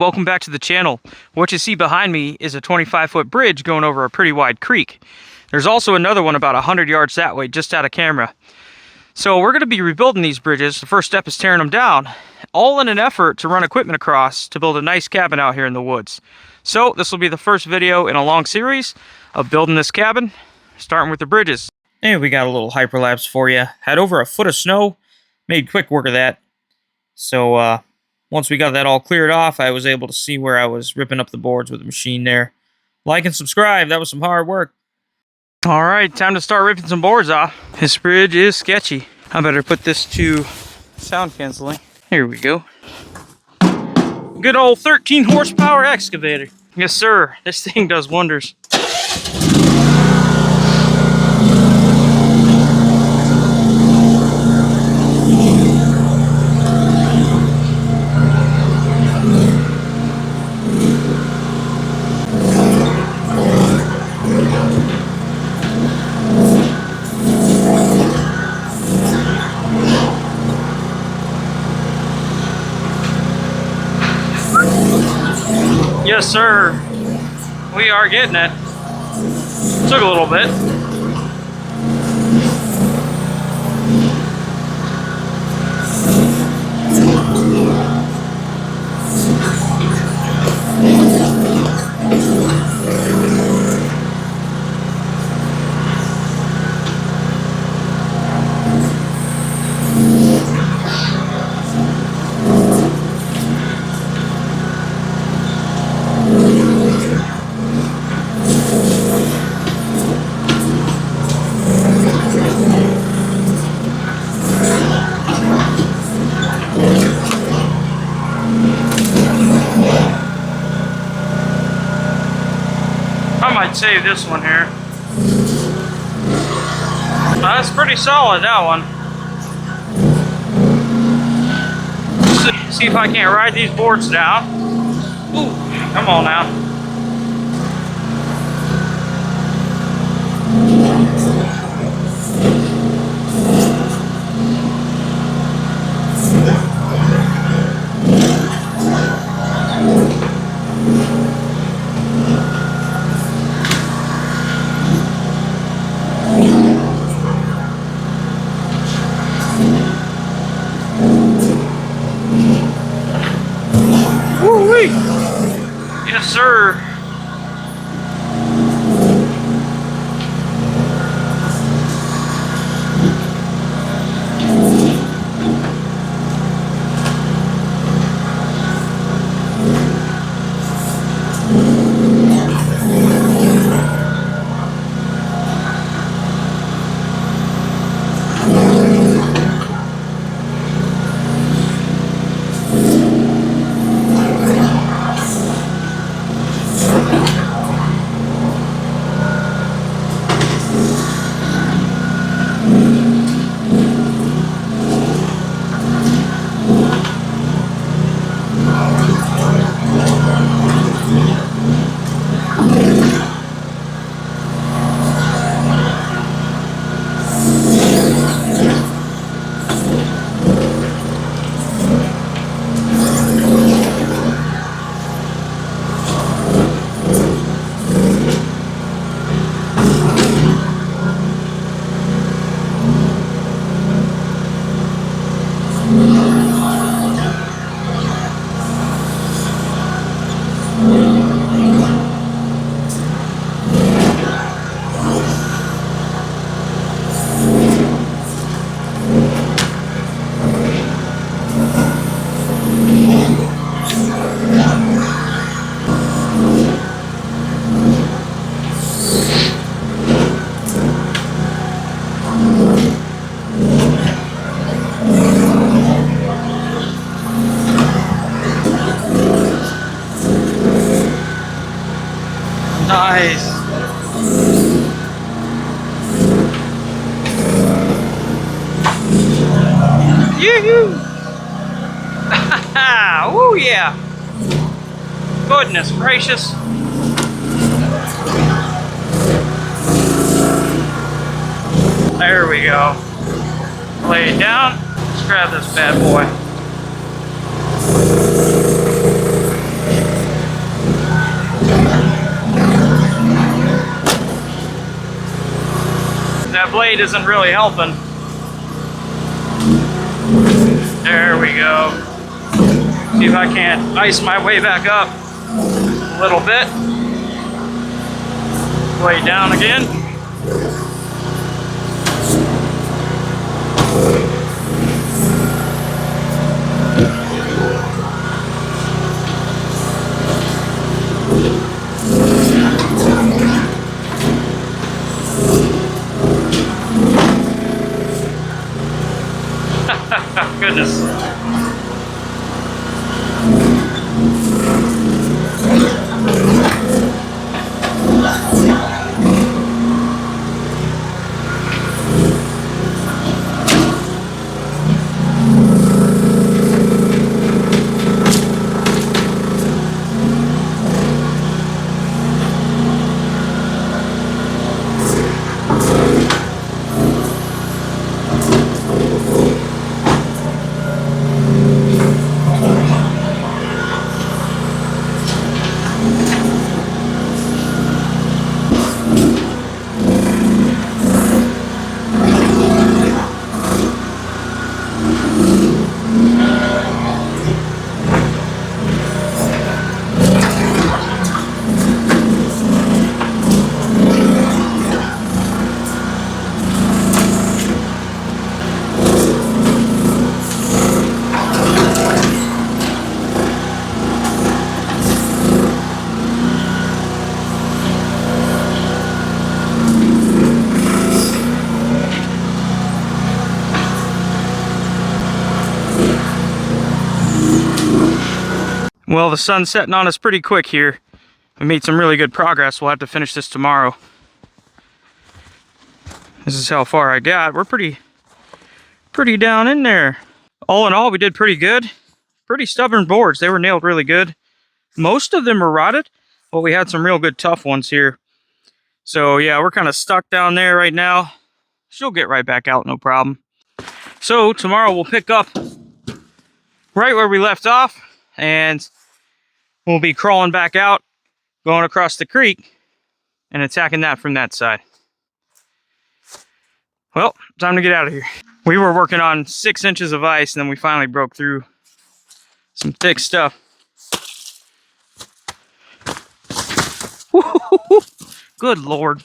Welcome back to the channel. What you see behind me is a 25-foot bridge going over a pretty wide creek. There's also another one about 100 yards that way, just out of camera. So we're going to be rebuilding these bridges. The first step is tearing them down, all in an effort to run equipment across to build a nice cabin out here in the woods. So this will be the first video in a long series of building this cabin, starting with the bridges. And we got a little hyperlapse for you. Had over a foot of snow, made quick work of that. So once we got that all cleared off, I was able to see where I was ripping up the boards with the machine there. Like and subscribe, that was some hard work. Alright, time to start ripping some boards off. This bridge is sketchy. I better put this to sound canceling. Here we go. Good old 13 horsepower excavator. Yes sir, this thing does wonders. Yes, sir. We are getting it. Took a little bit. I might save this one here. That's pretty solid, that one. See if I can't ride these boards down. Ooh, come on now. Woo-wee! Yes, sir. Nice. Yoo-hoo! Oh yeah! Goodness gracious! There we go. Lay it down. Let's grab this bad boy. that blade isn't really helping. There we go. See if I can't ice my way back up a little bit. Blade down again. Goodness. Well, the sun's setting on us pretty quick here. We made some really good progress. We'll have to finish this tomorrow. This is how far I got. We're pretty down in there. All in all, we did pretty good. Pretty stubborn boards. They were nailed really good. Most of them were rotted, but we had some real good tough ones here. So yeah, we're kind of stuck down there right now. She'll get right back out, no problem. So tomorrow we'll pick up right where we left off, and we'll be crawling back out, going across the creek, and attacking that from that side. Well, time to get out of here. We were working on 6 inches of ice, and then we finally broke through some thick stuff. Good Lord.